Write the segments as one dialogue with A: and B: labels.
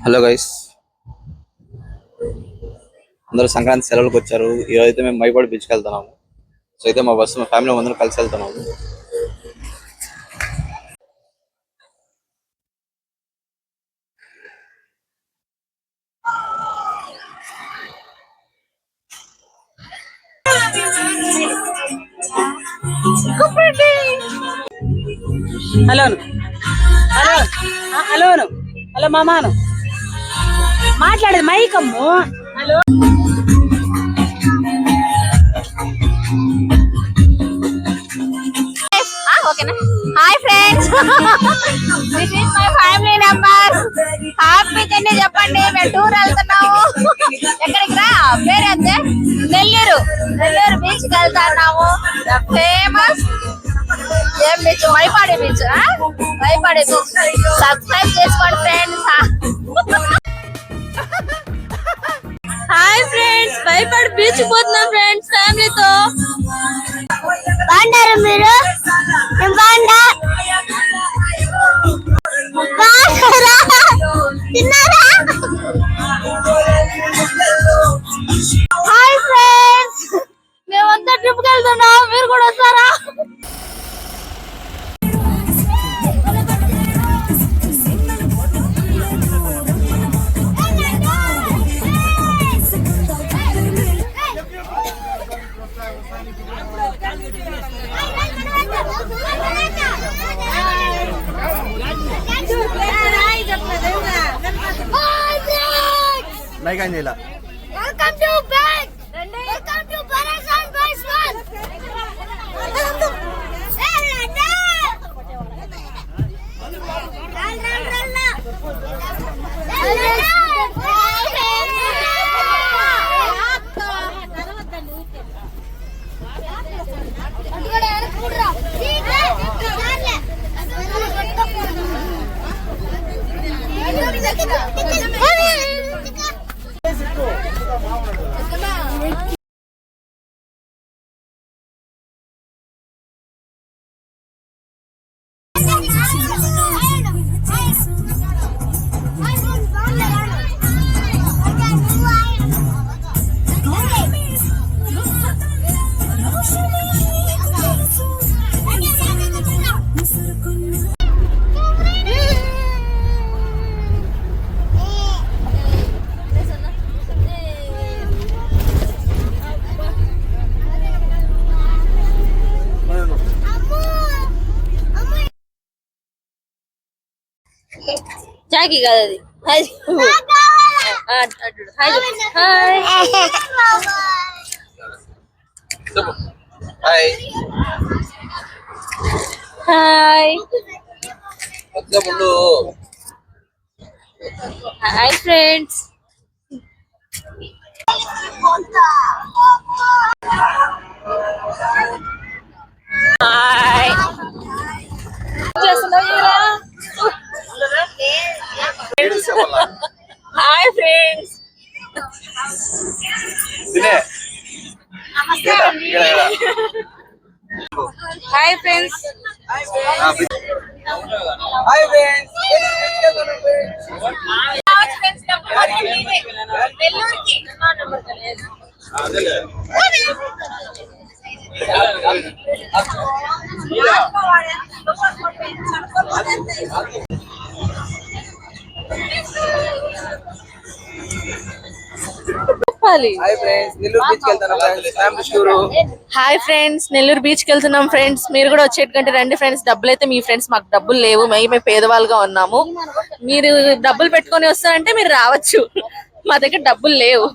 A: Hello guys, అందరూ సంక్రాంతి సెలవులకు వచ్చారు. ఈరోజు అయితే మేము మైపాడు బీచ్కి వెళ్తున్నాము. సో అయితే మా బస్సు మా ఫ్యామిలీ అందరం కలిసి వెళ్తున్నాము.
B: హలో హలో హలో హలో మామాను మాట్లాడేది మైకమ్ము. హలో
C: ఓకేనా. Hi friends, this is my family members. Happy journey చెప్పండి. మేము టూర్ వెళ్తున్నాము. ఎక్కడికి రా పేరు అంతే, నెల్లూరు బీచ్ కి వెళ్తున్నాము. ఫేమస్ ఏం బీచ్? మైపాడి బీచ్. మైపాడి బీచ్ సబ్స్క్రైబ్ చేసుకోండి ఫ్రెండ్స్. హాయ్ ఫ్రెండ్స్, మైపాడి బీచ్ పోతున్నాం ఫ్రెండ్స్ ఫ్యామిలీతో. బాగుంటారు మీరు? హాయ్ ఫ్రెండ్స్, మేమంతా ట్రిప్ కి వెళ్తున్నాం. మీరు కూడా వస్తారా? Welcome to back. Welcome to Parasan Boys One. జాకి కాదు అది. Hi hi hi friends. Hi hi friends. Hi friends. Hi friends, Nellore beach కి వెళ్తున్నాం ఫ్రెండ్స్. మీరు కూడా వచ్చేటంటే రండి ఫ్రెండ్స్. డబ్బులు అయితే మీ ఫ్రెండ్స్, మాకు డబ్బులు లేవు, మేము పేదవాళ్ళుగా ఉన్నాము. మీరు డబ్బులు పెట్టుకొని వస్తారంటే మీరు రావచ్చు, మా దగ్గర డబ్బులు లేవు.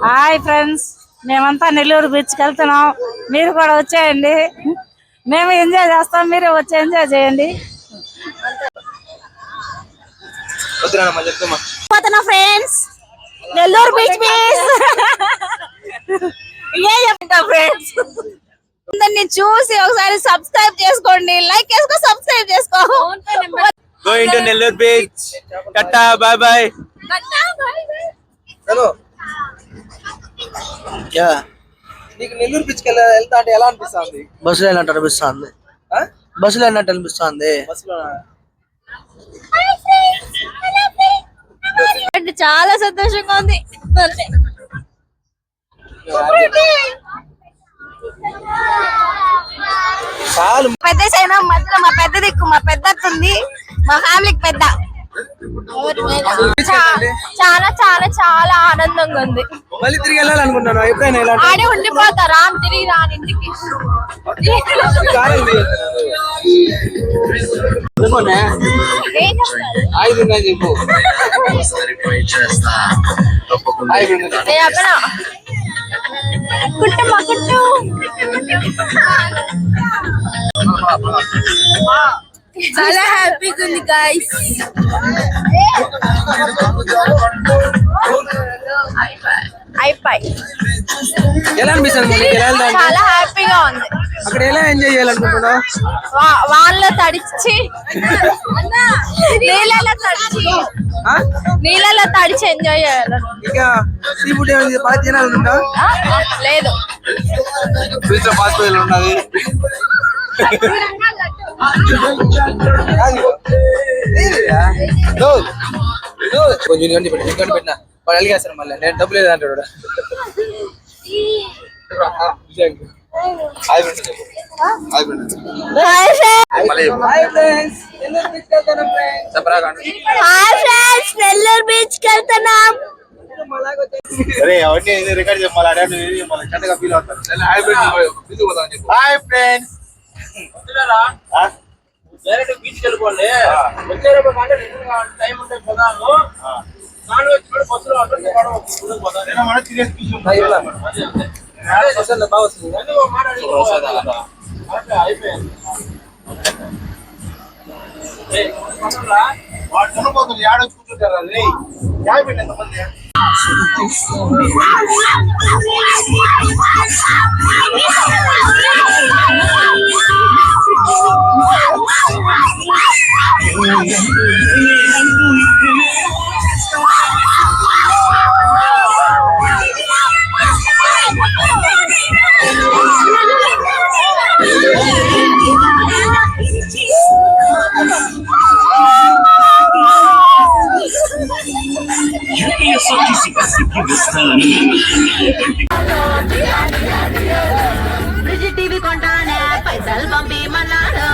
B: హాయ్ ఫ్రెండ్స్, మేమంతా నెల్లూరు బీచ్ కి వెళ్తున్నాం. మీరు కూడా వచ్చేయండి, మేము ఎంజాయ్ చేస్తాం, మీరు వచ్చి ఎంజాయ్ చేయండి.
C: ఫ్రెండ్స్, నెల్లూరు బీచ్ ఫ్రెండ్స్ అందరిని చూసి ఒకసారి సబ్స్క్రైబ్ చేసుకోండి, లైక్ చేసుకో, సబ్స్క్రైబ్ చేసుకో.
A: Going to Nellore Beach. Tata, bye bye.
C: Tata, bye bye.
A: Hello. Yeah.
D: నీకు నెల్లూరు బీచ్ కి వెళ్తా అంటే ఎలా అనిపిస్తుంది?
E: బస్సులో వెళ్ళినట్టు అనిపిస్తుంది. బస్సులో వెళ్ళినట్టు అనిపిస్తుంది.
D: బస్సులో
C: చాలా సంతోషంగా ఉంది.
D: చాలు.
C: పెద్ద సైనా మధ్యలో మా పెద్ద దిక్కు, మా పెద్ద ఉంది, మా ఫ్యామిలీకి పెద్ద. చాలా చాలా చాలా ఆనందంగా ఉంది.
D: మళ్ళీ తిరిగి వెళ్ళాలనుకుంటున్నాను. ఎప్పుడైనా ఇలా
C: ఆడే ఉండిపోతా, తిరిగి రాని ఇంటికి.
D: చెప్పు.
C: కుట్టమ్మా కుట్టు. చాలా హ్యాపీగా ఉంది గైస్. అయిపోయి
D: ఎలా అనిపిస్తుంది?
C: చాలా హ్యాపీగా ఉంది.
D: అక్కడ ఎలా ఎంజాయ్ చేయాలనుకుంటున్నావు?
C: వాళ్ళ తడిచి నీళ్ళలో తడిచి ఎంజాయ్ చేయాలి.
D: ఇక సీ ఫుడ్ ఏమైనా బాగా తినాలనుకుంటా?
C: లేదు,
A: ఫ్రిడ్జ్ లో పాస్పోయిల్ ఉన్నది.
D: కొంచెం ఇంకంటి పెట్టినా వాడు అలిగేస్తాను. మళ్ళీ నేను డబ్బు లేదు అంటాడు.
C: నెల్లూరు బీచ్ కి వెళ్తున్నాం.
A: రికార్డ్ చెప్పాలి. ఫీల్ అవుతాను. Hi friends. డైరెక్ట్ బీచ్ వెళ్ళిపోండి. టైం ఉంటే పోదాము. బస్సులో వాడు చనిపోతుంది. ఆడ కూర్చుంటారు. అది యాభై పెట్టి ఎంతమంది
F: టీవీ కొంటానే పైసలు పంపిమన్నాడు.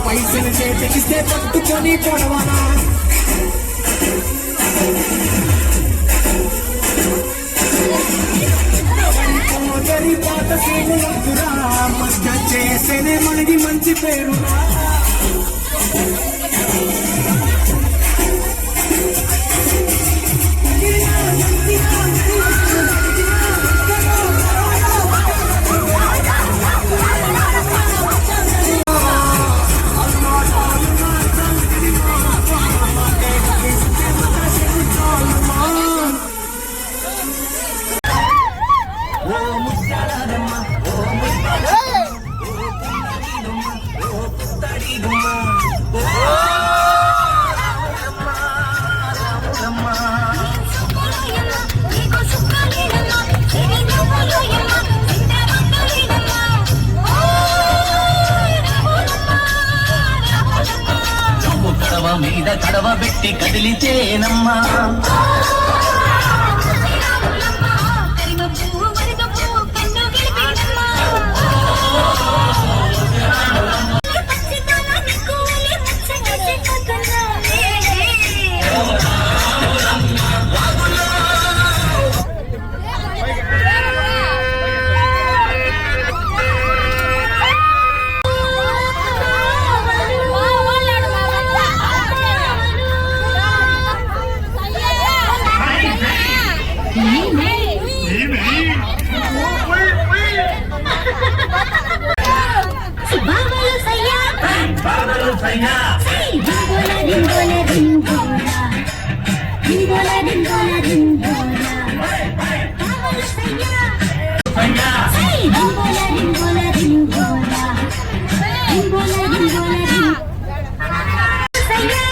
G: పైసలు చేతికిస్తే పట్టుకొని పొడవనా పాత సేనురా మధ్య చేసేనే మనకి మంచి పేరు. మీద కడవ పెట్టి కదిలిచేనమ్మా.
F: బావలు సయ్యా డింగోలా డింగోలా డింగోలా డింగోలా డింగోలా డింగోలా బావలు సయ్యా డింగోలా డింగోలా డింగోలా డింగోలా డింగోలా సయ్యా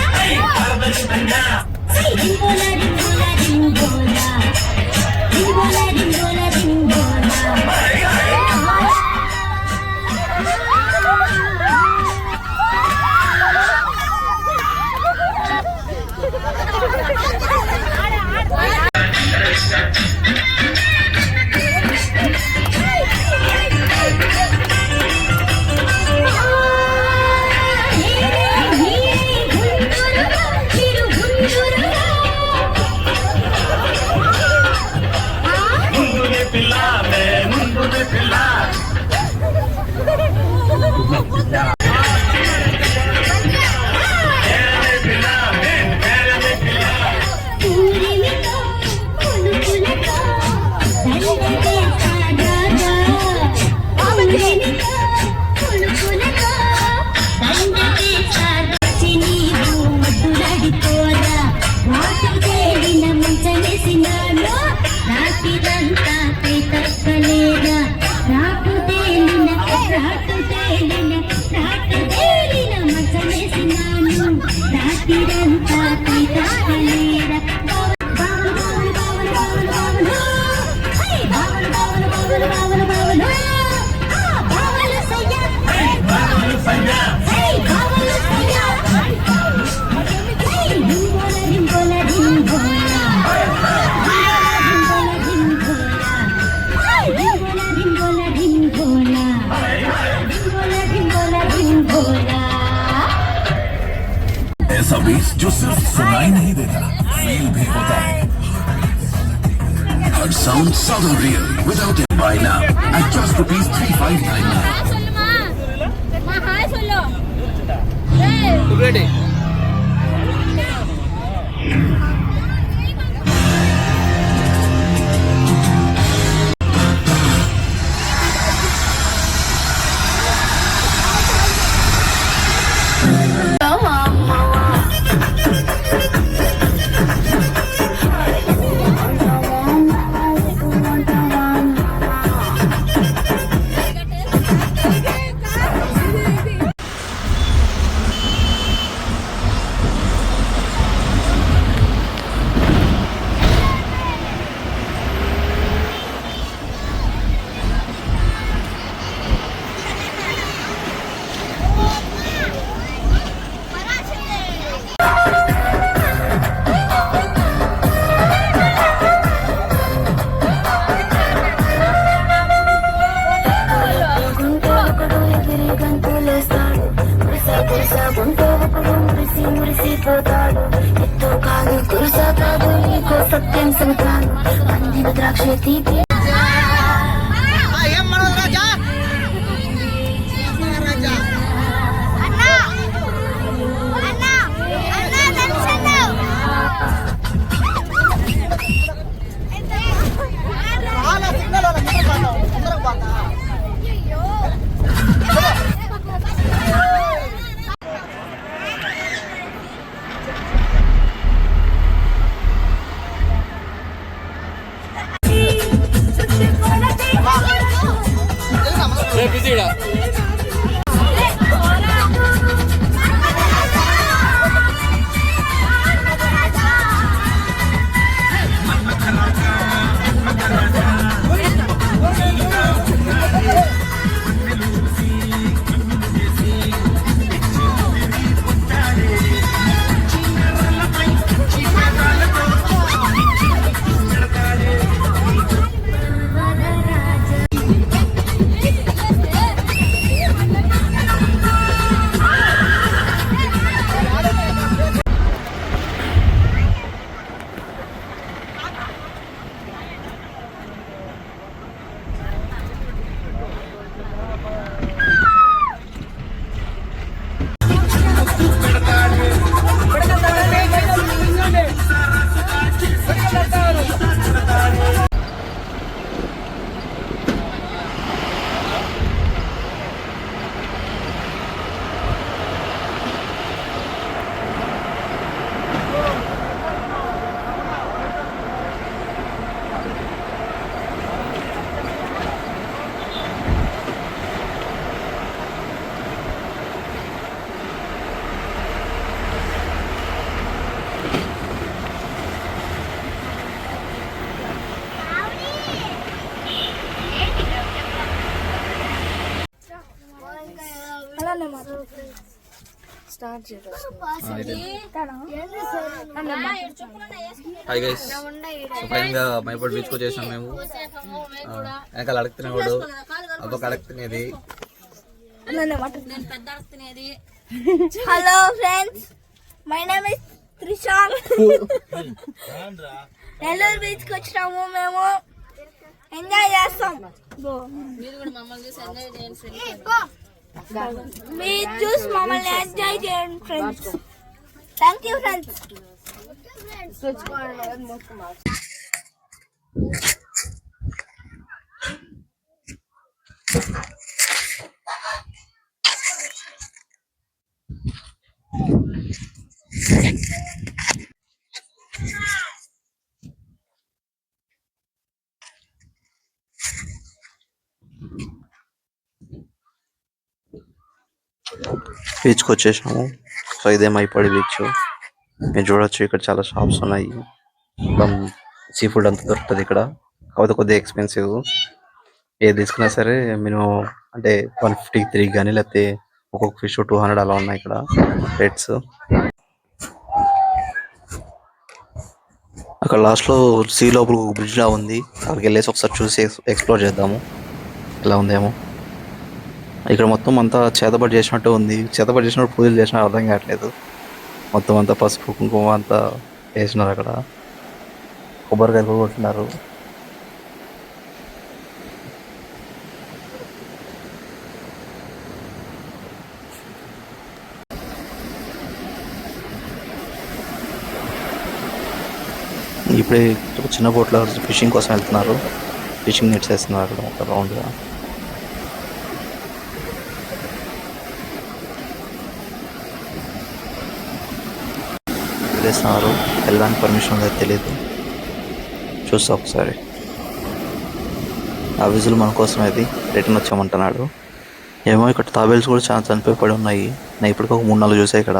F: డింగోలా డింగోలా డింగోలా డింగోలా డింగోలా డింగోలా
G: ऐसा बीच जो सिर्फ सुनाई नहीं देता, फील भी होता है. Heard sound southern real without it by now at just ₹3599.
D: Ready
F: మురిసిపోతాడు ఎత్తు కాదు కురుస కాదు నీకో సత్యం చెబుతాను అందిన ద్రాక్ష తీపి
A: హాయ్ గైస్, ఫైన్గా మైపాడు బీచ్కి వచ్చేసాం మేము. వెనకాల అడుగుతున్నవాడు అదొక అడుగుతున్నది.
C: Hello friends, my name is Trishal. Nellore beach కి వచ్చినాము, మేము ఎంజాయ్ చేస్తాం. మీరు చూసి మమ్మల్ని ఎంజాయ్ చేయండి ఫ్రెండ్స్. Thank you friends.
A: బీచ్కి వచ్చేసాము. సో ఇదే మైపాడు బీచ్. మీరు చూడొచ్చు, ఇక్కడ చాలా షాప్స్ ఉన్నాయి. మొత్తం సీ ఫుడ్ అంతా దొరుకుతుంది ఇక్కడ. కాకపోతే కొద్దిగా ఎక్స్పెన్సివ్. ఏది తీసుకున్నా సరే మినిమం అంటే 153 కానీ, లేకపోతే ఒక్కొక్క ఫిష్ 200 అలా ఉన్నాయి ఇక్కడ రేట్స్. అక్కడ లాస్ట్లో సీ లోపల ఒక బ్రిడ్జ్ లా ఉంది. అక్కడికి వెళ్ళేసి ఒకసారి చూసి ఎక్స్ప్లోర్ చేద్దాము ఎలా ఉందేమో. ఇక్కడ మొత్తం అంతా చేతబడి చేసినట్టు ఉంది. చేతబడి చేసినట్టు పూజలు చేసినా అర్థం కావట్లేదు. మొత్తం అంతా పసుపు కుంకుమ అంతా వేసినారు. అక్కడ కొబ్బరికాయలు కూడా కొట్టినారు. ఇప్పుడే చిన్న బోట్లో ఫిషింగ్ కోసం వెళ్తున్నారు. ఫిషింగ్ నెట్స్ వేస్తున్నారు అక్కడ మొత్తం రౌండ్గా. వేస్తున్నారు. వెళ్ళడానికి పర్మిషన్ ఉందో తెలియదు, చూస్తా ఒకసారి. ఆ విజులు మన కోసం అది రిటర్న్ వచ్చామంటున్నాడు. ఏమో ఇక్కడ తాబేల్స్ కూడా చాలా చనిపోయి పడి ఉన్నాయి. నేను ఇప్పటికీ ఒక 3-4 చూసాయి ఇక్కడ.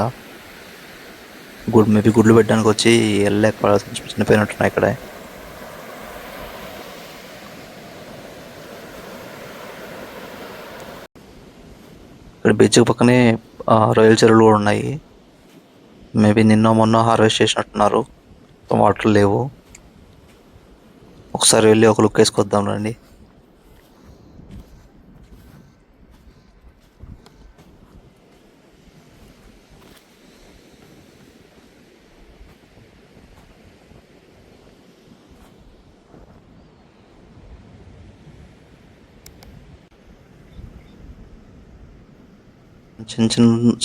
A: మేబీ గుడ్లు పెట్టడానికి వచ్చి వెళ్ళలేక చనిపోయినట్టున్నాయి ఇక్కడ. ఇక్కడ బీచ్ పక్కనే రొయ్యల చెరువులు కూడా ఉన్నాయి. మేబీ నిన్న మొన్న హార్వెస్ట్ చేసినట్టున్నారు. వాటర్ లేవు. ఒకసారి వెళ్ళి ఒక లుక్ వేసుకొద్దాం రండి.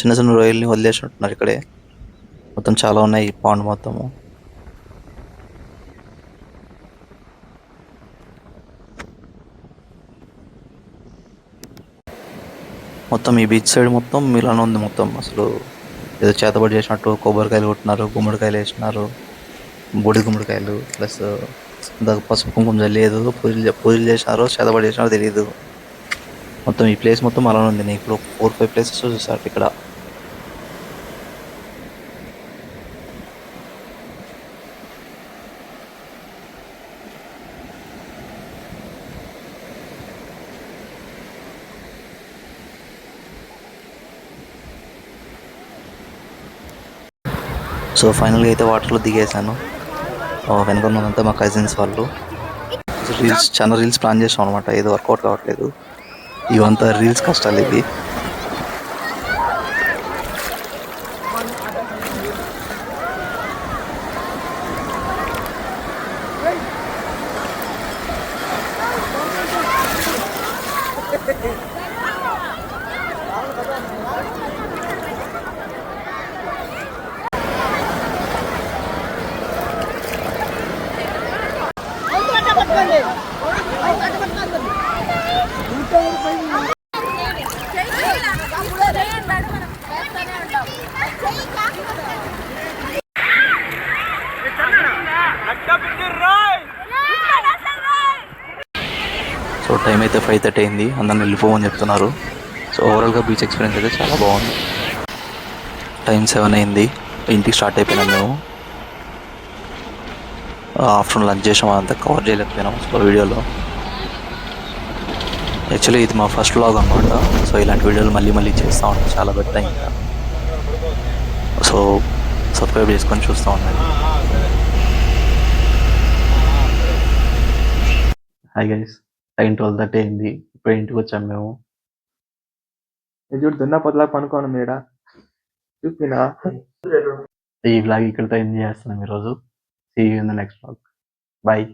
A: చిన్న చిన్న రొయ్యల్ని వదిలేసినట్టున్నారు ఇక్కడే. మొత్తం చాలా ఉన్నాయి ఈ పాండ్ మొత్తము. మొత్తం ఈ బీచ్ సైడ్ మొత్తం ఇలానే ఉంది. మొత్తం అసలు ఏదో చేతబడి చేసినట్టు కొబ్బరికాయలు కొట్టినారు, గుమ్మడికాయలు వేసినారు, బూడి గుమ్మడికాయలు ప్లస్ పసుపు కుంకుమ జల్లి ఏదో పూజలు చేసినారో చేతబడి చేసినారో తెలియదు. మొత్తం ఈ ప్లేస్ మొత్తం అలానే ఉంది. నేను ఇప్పుడు 4-5 ప్లేసెస్ చూసాను ఇక్కడ. సో ఫైనల్గా అయితే వాటర్లో దిగేసాను. వెనక ఉన్నదంతా మా కజిన్స్ వాళ్ళు. చాలా రీల్స్ ప్లాన్ చేసాం అనమాట. ఏదో వర్కౌట్ కావట్లేదు. ఇవంతా రీల్స్ కష్టాలు ఇవి. సో టైం అయితే 5:30 అయింది. అందరిని వెళ్ళిపోమని చెప్తున్నారు. సో ఓవరాల్గా బీచ్ ఎక్స్పీరియన్స్ అయితే చాలా బాగుంది. టైం 7 అయింది. ఇంటికి స్టార్ట్ అయిపోయినాం మేము. ఆఫ్టర్నూన్ లంచ్ చేసాం. అంతా కవర్ చేయలేకపోయినాం సో వీడియోలో. యాక్చువల్లీ ఇది మా ఫస్ట్ వ్లాగ్ అనమాట. సో ఇలాంటి వీడియోలు మళ్ళీ చేస్తూ ఉంటాం చాలా బెటర్. ఇంకా సో సబ్స్క్రైబ్ చేసుకొని చూస్తూ ఉండండి. హాయ్ గైస్, టైం 12:30 అయింది. ఇప్పుడు ఇంటికి వచ్చాము మేము.
H: చూడు దున్నా పొద్దులా పనుకోను మీడ చూపినా.
A: ఈ వ్లాగ్ ఇక్కడితో ఎంజాయ్ చేస్తున్నాం ఈరోజు. See you in the next vlog. Bye.